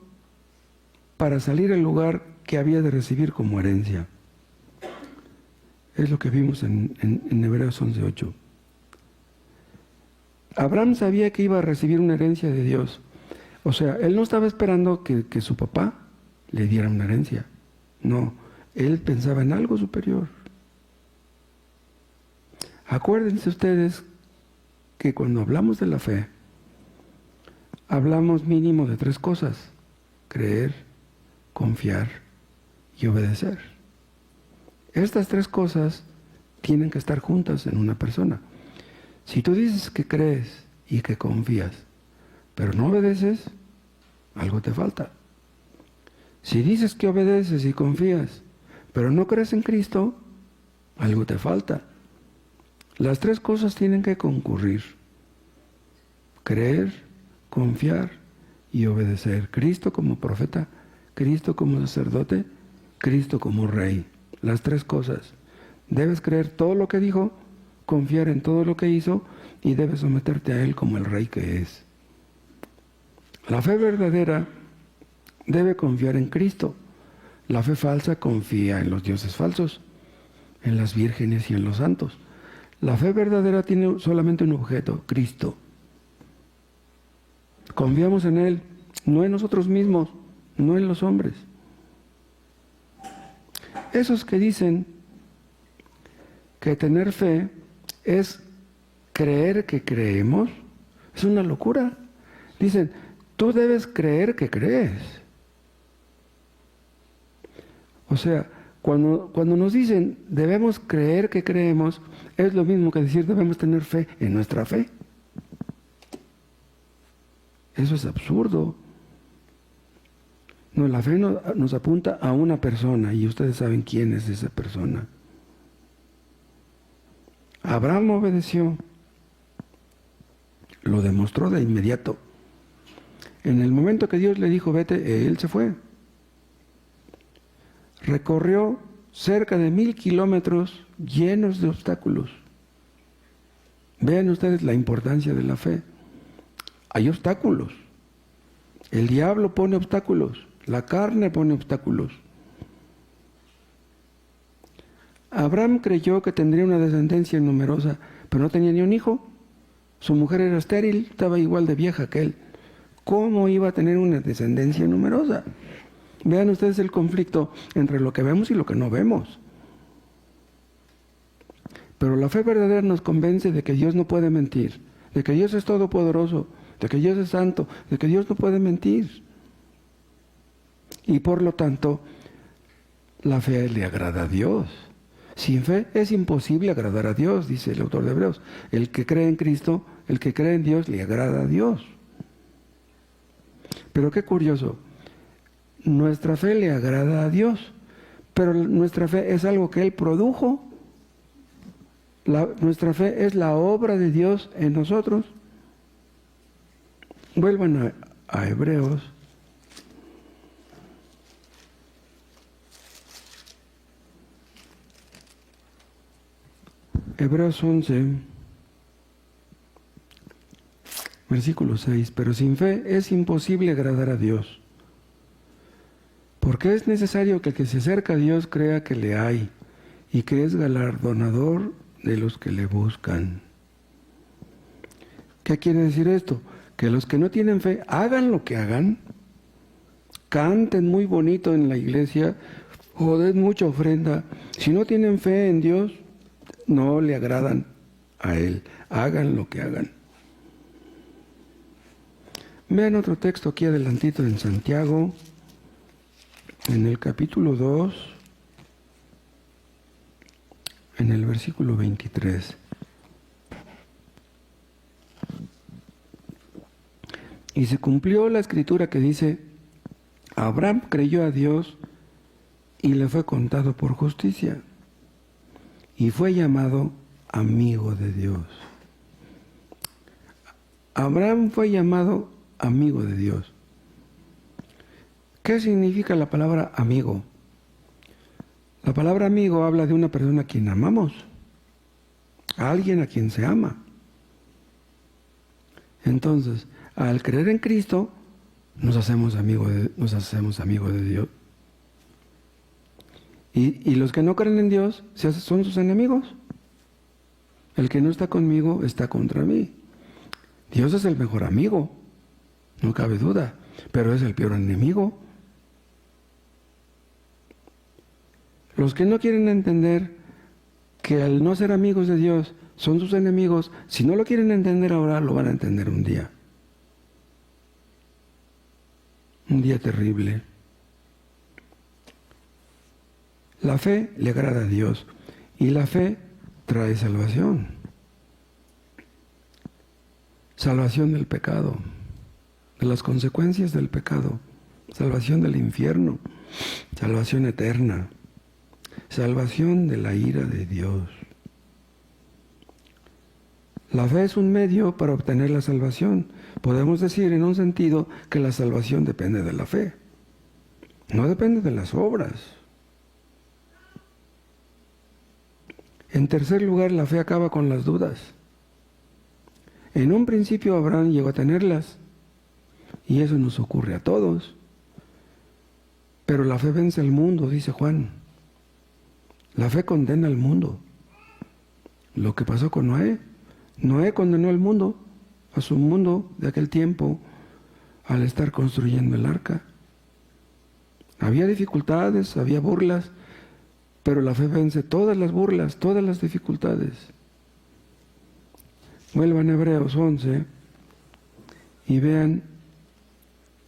para salir al lugar que había de recibir como herencia. Es lo que vimos en Hebreos 11:8. Abraham sabía que iba a recibir una herencia de Dios. O sea, él no estaba esperando que su papá le diera una herencia. No, él pensaba en algo superior. Acuérdense ustedes que cuando hablamos de la fe, hablamos mínimo de 3 cosas: creer, confiar y obedecer. Estas 3 cosas tienen que estar juntas en una persona. Si tú dices que crees y que confías, pero no obedeces, algo te falta. Si dices que obedeces y confías, pero no crees en Cristo, algo te falta. Las 3 cosas tienen que concurrir: creer, confiar y obedecer. Cristo como profeta, Cristo como sacerdote, Cristo como rey. Las 3 cosas. Debes creer todo lo que dijo, confiar en todo lo que hizo y debes someterte a Él como el rey que es. La fe verdadera debe confiar en Cristo. La fe falsa confía en los dioses falsos, en las vírgenes y en los santos. La fe verdadera tiene solamente un objeto: Cristo. Confiamos en Él, no en nosotros mismos, no en los hombres. Esos que dicen que tener fe es creer que creemos, es una locura. Dicen, tú debes creer que crees. O sea, cuando nos dicen debemos creer que creemos, es lo mismo que decir debemos tener fe en nuestra fe. Eso es absurdo. No, la fe nos apunta a una persona y ustedes saben quién es esa persona. Abraham obedeció, lo demostró de inmediato. En el momento que Dios le dijo vete, él se fue. Recorrió cerca de 1000 kilómetros llenos de obstáculos. Vean ustedes la importancia de la fe. Hay obstáculos. El diablo pone obstáculos. La carne pone obstáculos. Abraham creyó que tendría una descendencia numerosa, pero no tenía ni un hijo. Su mujer era estéril, estaba igual de vieja que él. ¿Cómo iba a tener una descendencia numerosa? Vean ustedes el conflicto entre lo que vemos y lo que no vemos. Pero la fe verdadera nos convence de que Dios no puede mentir, de que Dios es todopoderoso, de que Dios es santo, de que Dios no puede mentir. Y por lo tanto, la fe le agrada a Dios. Sin fe es imposible agradar a Dios, dice el autor de Hebreos. El que cree en Cristo, el que cree en Dios, le agrada a Dios. Pero qué curioso, nuestra fe le agrada a Dios, pero nuestra fe es algo que Él produjo. Nuestra fe es la obra de Dios en nosotros. Vuelvan a Hebreos. Hebreos 11, versículo 6. Pero sin fe es imposible agradar a Dios, porque es necesario que el que se acerca a Dios crea que le hay y que es galardonador de los que le buscan. ¿Qué quiere decir esto? Que los que no tienen fe, hagan lo que hagan, canten muy bonito en la iglesia o den mucha ofrenda. Si no tienen fe en Dios, no le agradan a Él, hagan lo que hagan. Vean otro texto aquí adelantito en Santiago, en el capítulo 2, en el versículo 23. Y se cumplió la escritura que dice: Abraham creyó a Dios y le fue contado por justicia, y fue llamado amigo de Dios. Abraham fue llamado amigo de Dios. ¿Qué significa la palabra amigo? La palabra amigo habla de una persona a quien amamos, a alguien a quien se ama. Entonces, al creer en Cristo, nos hacemos amigos de Dios. Y los que no creen en Dios son sus enemigos. El que no está conmigo está contra mí. Dios es el mejor amigo, no cabe duda, pero es el peor enemigo. Los que no quieren entender que al no ser amigos de Dios son sus enemigos, si no lo quieren entender ahora, lo van a entender un día. Un día terrible. La fe le agrada a Dios y la fe trae salvación. Salvación del pecado, de las consecuencias del pecado, salvación del infierno, salvación eterna, salvación de la ira de Dios. La fe es un medio para obtener la salvación. Podemos decir en un sentido que la salvación depende de la fe, no depende de las obras. En tercer lugar, la fe acaba con las dudas. En un principio Abraham llegó a tenerlas, y eso nos ocurre a todos. Pero la fe vence al mundo, dice Juan. La fe condena al mundo. Lo que pasó con Noé. Noé condenó al mundo, a su mundo de aquel tiempo, al estar construyendo el arca. Había dificultades, había burlas, pero la fe vence todas las burlas, todas las dificultades. Vuelvan a Hebreos 11 y vean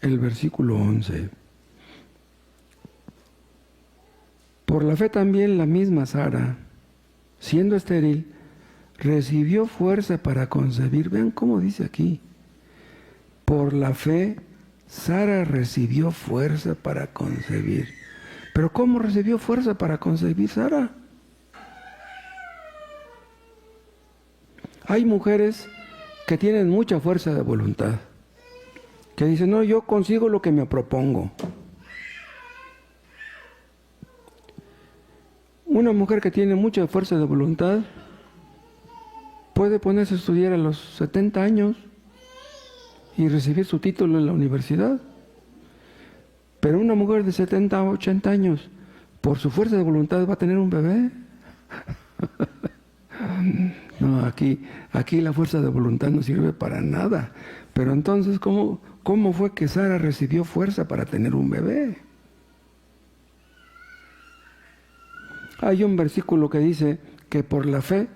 el versículo 11. Por la fe también la misma Sara, siendo estéril, recibió fuerza para concebir. Vean cómo dice aquí. Por la fe, Sara recibió fuerza para concebir. Pero ¿cómo recibió fuerza para concebir Sara? Hay mujeres que tienen mucha fuerza de voluntad, que dicen: no, yo consigo lo que me propongo. Una mujer que tiene mucha fuerza de voluntad puede ponerse a estudiar a los 70 años y recibir su título en la universidad. Pero una mujer de 70 o 80 años, por su fuerza de voluntad, va a tener un bebé. No, aquí la fuerza de voluntad no sirve para nada. Pero entonces, ¿cómo fue que Sara recibió fuerza para tener un bebé? Hay un versículo que dice que por la fe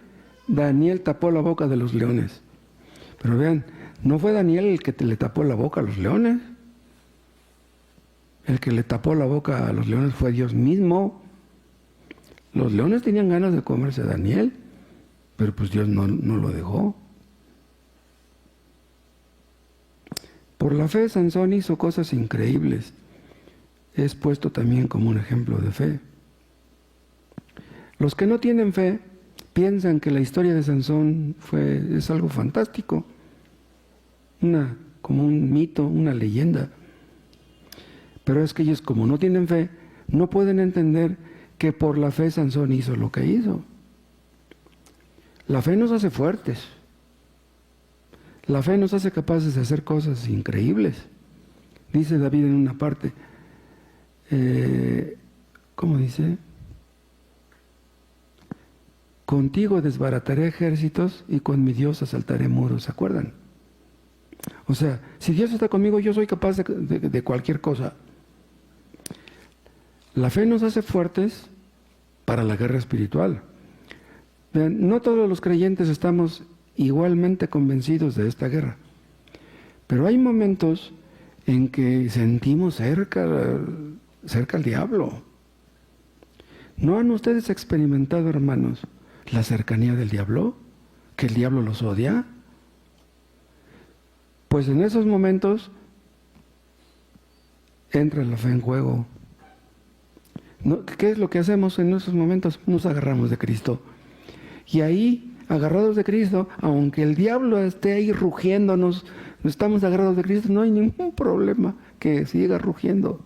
Daniel tapó la boca de los leones. Pero vean, no fue Daniel el que le tapó la boca a los leones. El que le tapó la boca a los leones fue Dios mismo. Los leones tenían ganas de comerse a Daniel, pero pues Dios no lo dejó. Por la fe Sansón hizo cosas increíbles. Es puesto también como un ejemplo de fe. Los que no tienen fe piensan que la historia de Sansón es algo fantástico, como un mito, una leyenda. Pero es que ellos, como no tienen fe, no pueden entender que por la fe Sansón hizo lo que hizo. La fe nos hace fuertes. La fe nos hace capaces de hacer cosas increíbles. Dice David en una parte, ¿cómo dice? Contigo desbarataré ejércitos y con mi Dios asaltaré muros. ¿Se acuerdan? O sea, si Dios está conmigo, yo soy capaz de cualquier cosa. La fe nos hace fuertes para la guerra espiritual. Vean, no todos los creyentes estamos igualmente convencidos de esta guerra, pero hay momentos en que sentimos cerca al diablo. ¿No han ustedes experimentado, hermanos, la cercanía del diablo? ¿Que el diablo los odia? Pues en esos momentos entra la fe en juego. ¿Qué es lo que hacemos en esos momentos? Nos agarramos de Cristo. Y ahí, agarrados de Cristo, aunque el diablo esté ahí rugiéndonos, estamos agarrados de Cristo, no hay ningún problema que siga rugiendo.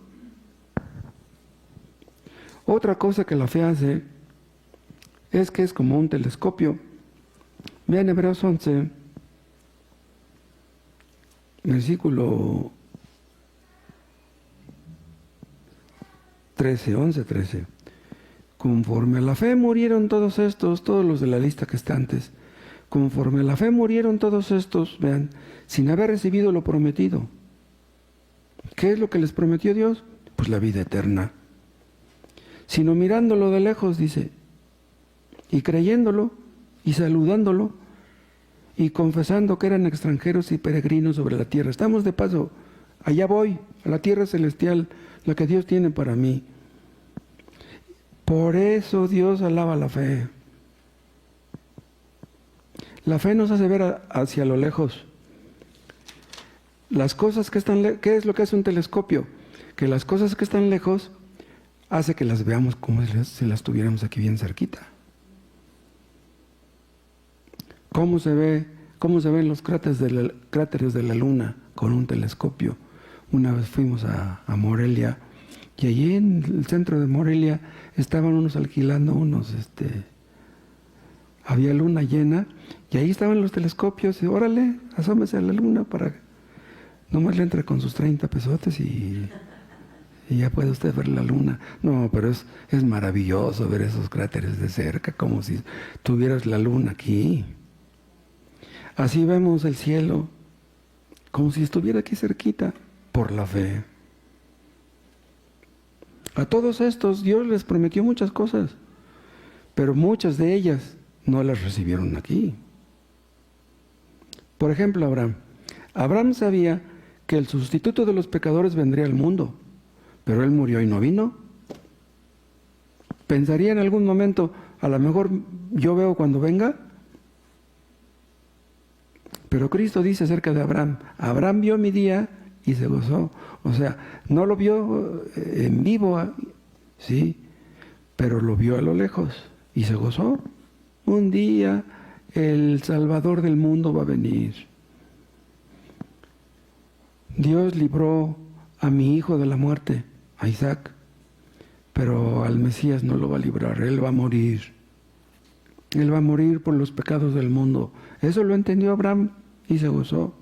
Otra cosa que la fe hace es que es como un telescopio. Vean Hebreos 11, versículo 13, 11, 13. Conforme a la fe murieron todos los de la lista que está antes. Conforme a la fe murieron todos estos, vean, sin haber recibido lo prometido. ¿Qué es lo que les prometió Dios? Pues la vida eterna. Sino mirándolo de lejos, dice, y creyéndolo, y saludándolo, y confesando que eran extranjeros y peregrinos sobre la tierra. Estamos de paso, allá voy, a la tierra celestial, la que Dios tiene para mí. Por eso Dios alaba la fe. La fe nos hace ver hacia lo lejos. Las cosas que están lejos, ¿qué es lo que hace un telescopio? Que las cosas que están lejos hace que las veamos como si las tuviéramos aquí bien cerquita. ¿Cómo se ven los cráteres de la Luna con un telescopio? Una vez fuimos a Morelia y allí en el centro de Morelia estaban unos alquilando había luna llena y ahí estaban los telescopios y órale, asómese a la luna para nomás le entre con sus 30 pesotes y ya puede usted ver la luna. No, pero es maravilloso ver esos cráteres de cerca, como si tuvieras la luna aquí. Así vemos el cielo, como si estuviera aquí cerquita, por la fe. A todos estos Dios les prometió muchas cosas, pero muchas de ellas no las recibieron aquí. Por ejemplo, Abraham. Abraham sabía que el sustituto de los pecadores vendría al mundo, pero él murió y no vino. ¿Pensaría en algún momento, a lo mejor yo veo cuando venga? Pero Cristo dice acerca de Abraham, Abraham vio mi día y se gozó. O sea, no lo vio en vivo, sí, pero lo vio a lo lejos y se gozó. Un día el Salvador del mundo va a venir. Dios libró a mi hijo de la muerte, a Isaac, pero al Mesías no lo va a librar, él va a morir. Él va a morir por los pecados del mundo. Eso lo entendió Abraham y se gozó.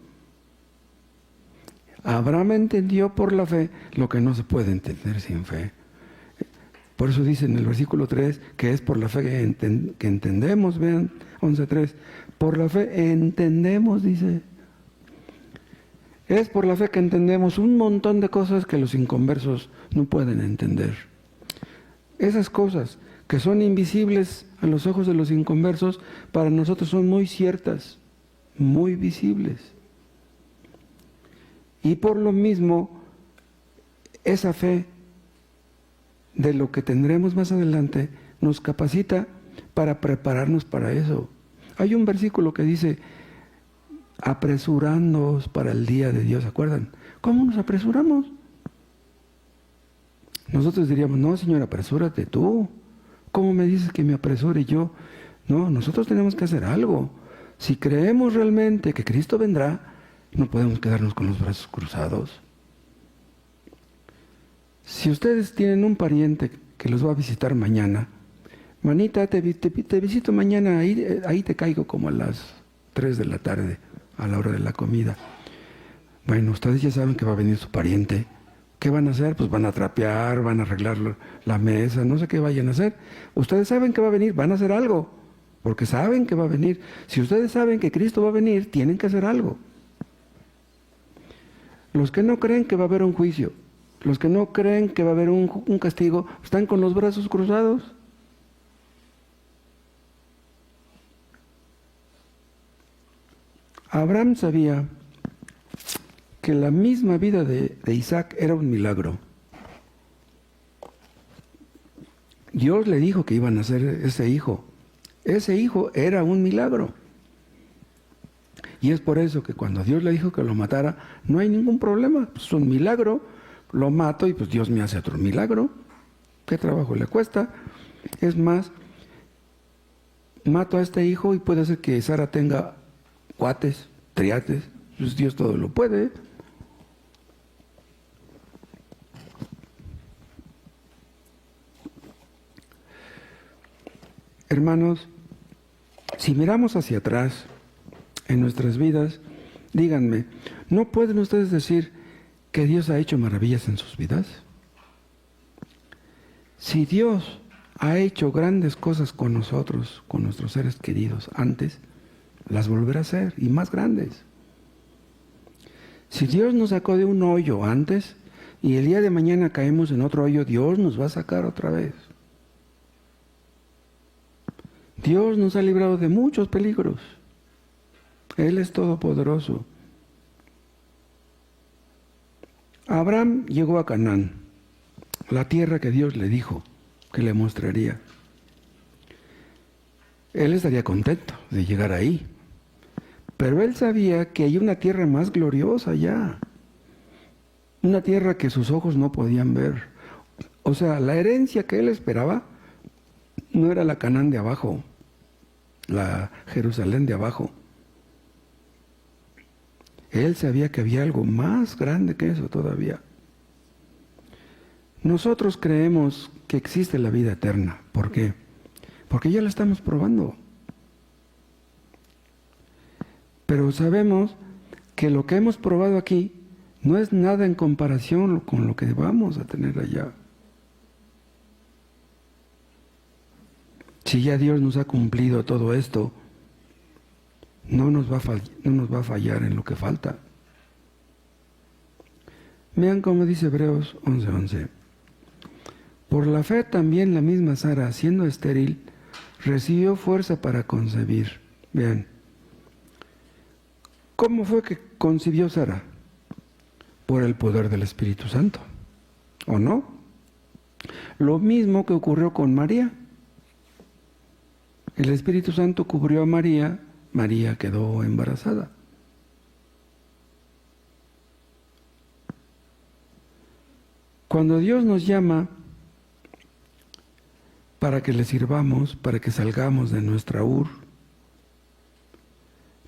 Abraham entendió por la fe lo que no se puede entender sin fe. Por eso dice en el versículo 3 que es por la fe que entendemos, vean, 11:3. Por la fe entendemos, dice. Es por la fe que entendemos un montón de cosas que los inconversos no pueden entender. Esas cosas que son invisibles a los ojos de los inconversos, para nosotros son muy ciertas, muy visibles. Y por lo mismo, esa fe de lo que tendremos más adelante nos capacita para prepararnos para eso. Hay un versículo que dice, apresurándoos para el día de Dios, ¿se acuerdan? ¿Cómo nos apresuramos? Nosotros diríamos, no, Señor, apresúrate tú. ¿Cómo me dices que me apresure yo? No, nosotros tenemos que hacer algo. Si creemos realmente que Cristo vendrá, no podemos quedarnos con los brazos cruzados. Si ustedes tienen un pariente que los va a visitar mañana, manita, te visito mañana, ahí te caigo como a las 3 de la tarde, a la hora de la comida. Bueno, ustedes ya saben que va a venir su pariente. ¿Qué van a hacer? Pues van a trapear, van a arreglar la mesa, no sé qué vayan a hacer. Ustedes saben que va a venir, van a hacer algo, porque saben que va a venir. Si ustedes saben que Cristo va a venir, tienen que hacer algo. Los que no creen que va a haber un juicio, los que no creen que va a haber un castigo, están con los brazos cruzados. Abraham sabía que la misma vida de Isaac era un milagro. Dios le dijo que iban a hacer ese hijo. Ese hijo era un milagro. Y es por eso que cuando Dios le dijo que lo matara, no hay ningún problema. Es un milagro, lo mato y pues Dios me hace otro milagro. ¿Qué trabajo le cuesta? Es más, mato a este hijo y puede ser que Sara tenga cuates, triates. Pues Dios todo lo puede. Hermanos, si miramos hacia atrás en nuestras vidas, díganme, ¿no pueden ustedes decir que Dios ha hecho maravillas en sus vidas? Si Dios ha hecho grandes cosas con nosotros, con nuestros seres queridos antes, las volverá a hacer y más grandes. Si Dios nos sacó de un hoyo antes y el día de mañana caemos en otro hoyo, Dios nos va a sacar otra vez. Dios nos ha librado de muchos peligros. Él es todopoderoso. Abraham llegó a Canaán, la tierra que Dios le dijo que le mostraría. Él estaría contento de llegar ahí, pero él sabía que hay una tierra más gloriosa allá, una tierra que sus ojos no podían ver. O sea, la herencia que él esperaba no era la Canaán de abajo, la Jerusalén de abajo. Él sabía que había algo más grande que eso todavía. Nosotros creemos que existe la vida eterna. ¿Por qué? Porque ya la estamos probando. Pero sabemos que lo que hemos probado aquí no es nada en comparación con lo que vamos a tener allá. Si ya Dios nos ha cumplido todo esto, no nos va a fallar en lo que falta. Vean cómo dice Hebreos 11:11. Por la fe también la misma Sara, siendo estéril, recibió fuerza para concebir. Vean, ¿cómo fue que concibió Sara? Por el poder del Espíritu Santo, ¿o no? Lo mismo que ocurrió con María. El Espíritu Santo cubrió a María, María quedó embarazada. Cuando Dios nos llama para que le sirvamos, para que salgamos de nuestra Ur,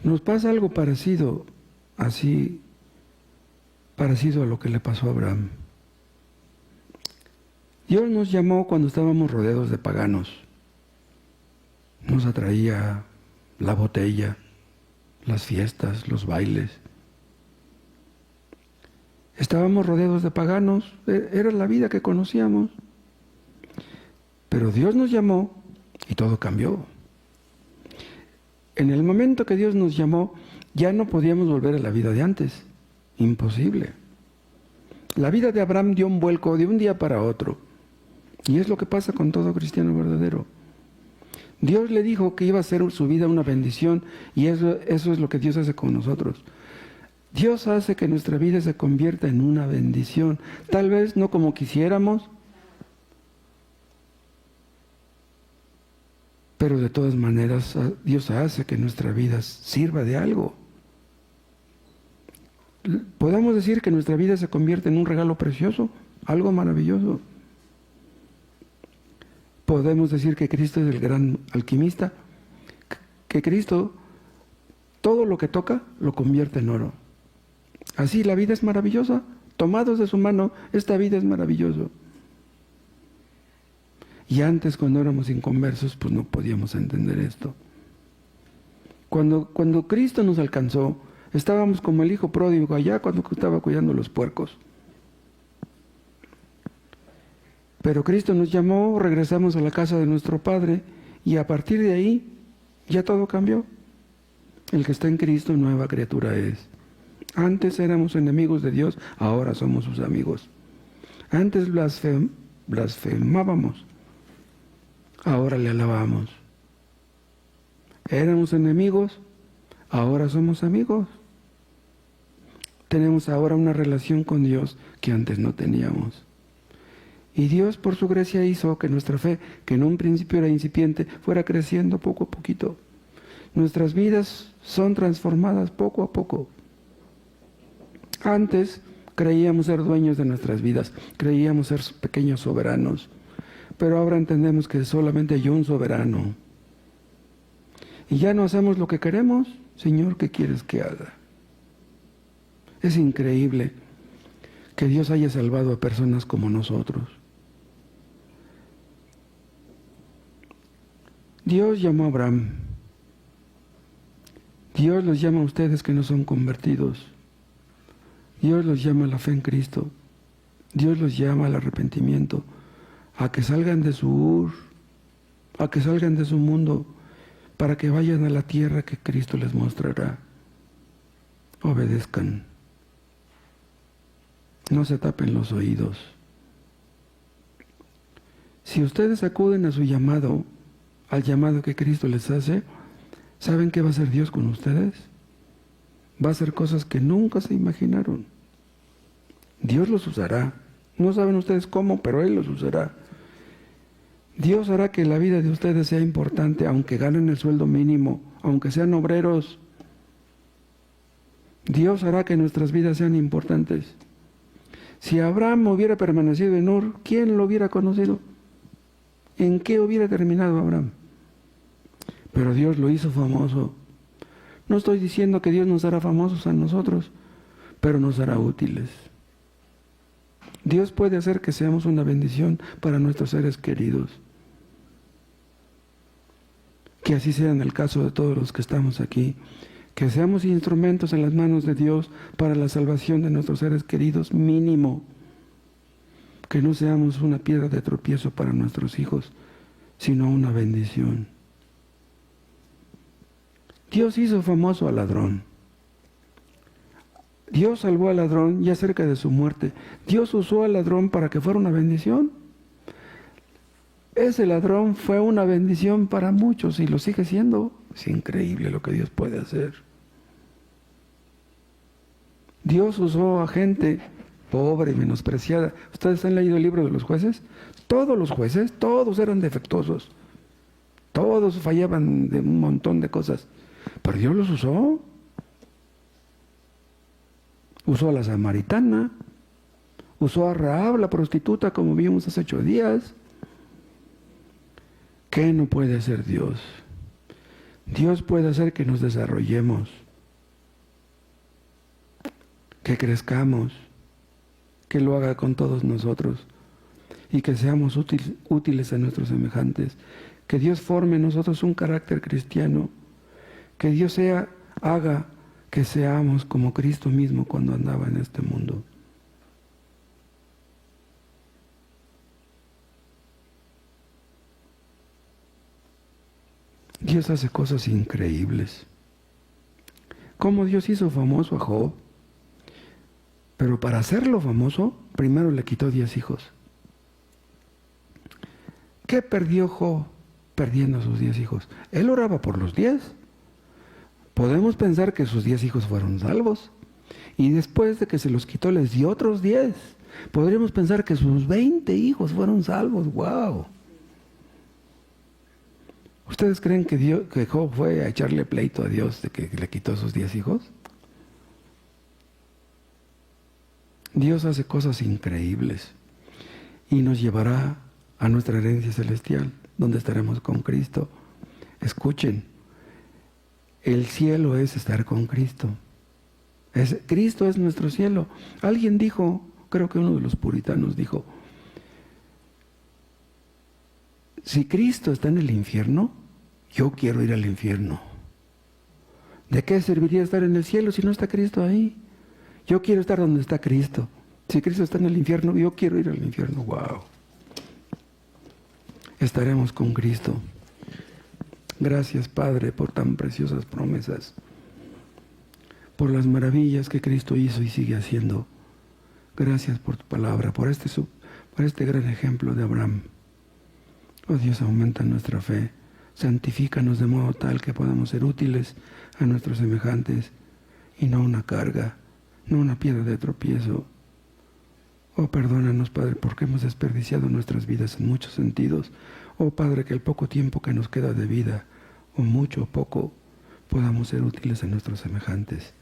nos pasa algo parecido, así, parecido a lo que le pasó a Abraham. Dios nos llamó cuando estábamos rodeados de paganos. Nos atraía la botella, las fiestas, los bailes. Estábamos rodeados de paganos, era la vida que conocíamos. Pero Dios nos llamó y todo cambió. En el momento que Dios nos llamó, ya no podíamos volver a la vida de antes. Imposible. La vida de Abraham dio un vuelco de un día para otro. Y es lo que pasa con todo cristiano verdadero. Dios le dijo que iba a hacer su vida una bendición y eso es lo que Dios hace con nosotros. Dios hace que nuestra vida se convierta en una bendición. Tal vez no como quisiéramos, pero de todas maneras Dios hace que nuestra vida sirva de algo. Podemos decir que nuestra vida se convierte en un regalo precioso, algo maravilloso. Podemos decir que Cristo es el gran alquimista, que Cristo todo lo que toca lo convierte en oro. Así la vida es maravillosa, tomados de su mano, esta vida es maravillosa. Y antes, cuando éramos inconversos, pues no podíamos entender esto. Cuando Cristo nos alcanzó, estábamos como el hijo pródigo allá cuando estaba cuidando los puercos. Pero Cristo nos llamó, regresamos a la casa de nuestro Padre y a partir de ahí ya todo cambió. El que está en Cristo, nueva criatura es. Antes éramos enemigos de Dios, ahora somos sus amigos. Antes blasfemábamos, ahora le alabamos. Éramos enemigos, Ahora somos amigos. Tenemos ahora una relación con Dios que antes no teníamos. Y Dios por su gracia hizo que nuestra fe, que en un principio era incipiente, fuera creciendo poco a poquito. Nuestras vidas son transformadas poco a poco. Antes creíamos ser dueños de nuestras vidas, creíamos ser pequeños soberanos, pero ahora entendemos que solamente hay un soberano. Y ya no hacemos lo que queremos. Señor, ¿qué quieres que haga? Es increíble que Dios haya salvado a personas como nosotros. Dios llamó a Abraham. Dios los llama a ustedes que no son convertidos. Dios los llama a la fe en Cristo. Dios los llama al arrepentimiento, a que salgan de su Ur, a que salgan de su mundo, para que vayan a la tierra que Cristo les mostrará. Obedezcan. No se tapen los oídos. Si ustedes acuden a su llamado, al llamado que Cristo les hace, ¿saben qué va a hacer Dios con ustedes? Va a hacer cosas que nunca se imaginaron. Dios los usará. No saben ustedes cómo, pero Él los usará. Dios hará que la vida de ustedes sea importante, aunque ganen el sueldo mínimo, aunque sean obreros. Dios hará que nuestras vidas sean importantes. Si Abraham hubiera permanecido en Ur, ¿quién lo hubiera conocido? ¿En qué hubiera terminado Abraham? Pero Dios lo hizo famoso. No estoy diciendo que Dios nos hará famosos a nosotros, pero nos hará útiles. Dios puede hacer que seamos una bendición para nuestros seres queridos. Que así sea en el caso de todos los que estamos aquí. Que seamos instrumentos en las manos de Dios para la salvación de nuestros seres queridos, mínimo. Que no seamos una piedra de tropiezo para nuestros hijos, sino una bendición. Dios hizo famoso al ladrón. Dios salvó al ladrón ya cerca de su muerte. Dios usó al ladrón para que fuera una bendición. Ese ladrón fue una bendición para muchos y lo sigue siendo. Es increíble lo que Dios puede hacer. Dios usó a gente pobre y menospreciada. ¿Ustedes han leído el libro de los jueces? Todos los jueces, todos eran defectuosos. Todos fallaban de un montón de cosas. Pero Dios los usó. Usó a la samaritana. Usó a Rahab, la prostituta, como vimos hace 8 días. ¿Qué no puede hacer Dios? Dios puede hacer que nos desarrollemos, que crezcamos, que lo haga con todos nosotros y que seamos útiles a nuestros semejantes. Que Dios forme en nosotros un carácter cristiano. Que Dios haga que seamos como Cristo mismo cuando andaba en este mundo. Dios hace cosas increíbles. Como Dios hizo famoso a Job, pero para hacerlo famoso, primero le quitó 10 hijos. ¿Qué perdió Job perdiendo a sus 10 hijos? Él oraba por los 10. Podemos pensar que sus 10 hijos fueron salvos. Y después de que se los quitó, les dio otros 10. Podríamos pensar que sus 20 hijos fueron salvos. ¡Wow! ¿Ustedes creen que Job fue a echarle pleito a Dios de que le quitó sus 10 hijos? Dios hace cosas increíbles y nos llevará a nuestra herencia celestial, donde estaremos con Cristo. Escuchen, el cielo es estar con Cristo. Cristo es nuestro cielo. Alguien dijo, creo que uno de los puritanos dijo, si Cristo está en el infierno, yo quiero ir al infierno. ¿De qué serviría estar en el cielo si no está Cristo ahí? Yo quiero estar donde está Cristo. Si Cristo está en el infierno, yo quiero ir al infierno. ¡Wow! Estaremos con Cristo. Gracias, Padre, por tan preciosas promesas, por las maravillas que Cristo hizo y sigue haciendo. Gracias por tu palabra, por este gran ejemplo de Abraham. Oh Dios, aumenta nuestra fe. santifícanos de modo tal que podamos ser útiles a nuestros semejantes y no una carga, no una piedra de tropiezo. Oh, perdónanos, Padre, porque hemos desperdiciado nuestras vidas en muchos sentidos. Oh, Padre, que el poco tiempo que nos queda de vida, o mucho o poco, podamos ser útiles a nuestros semejantes.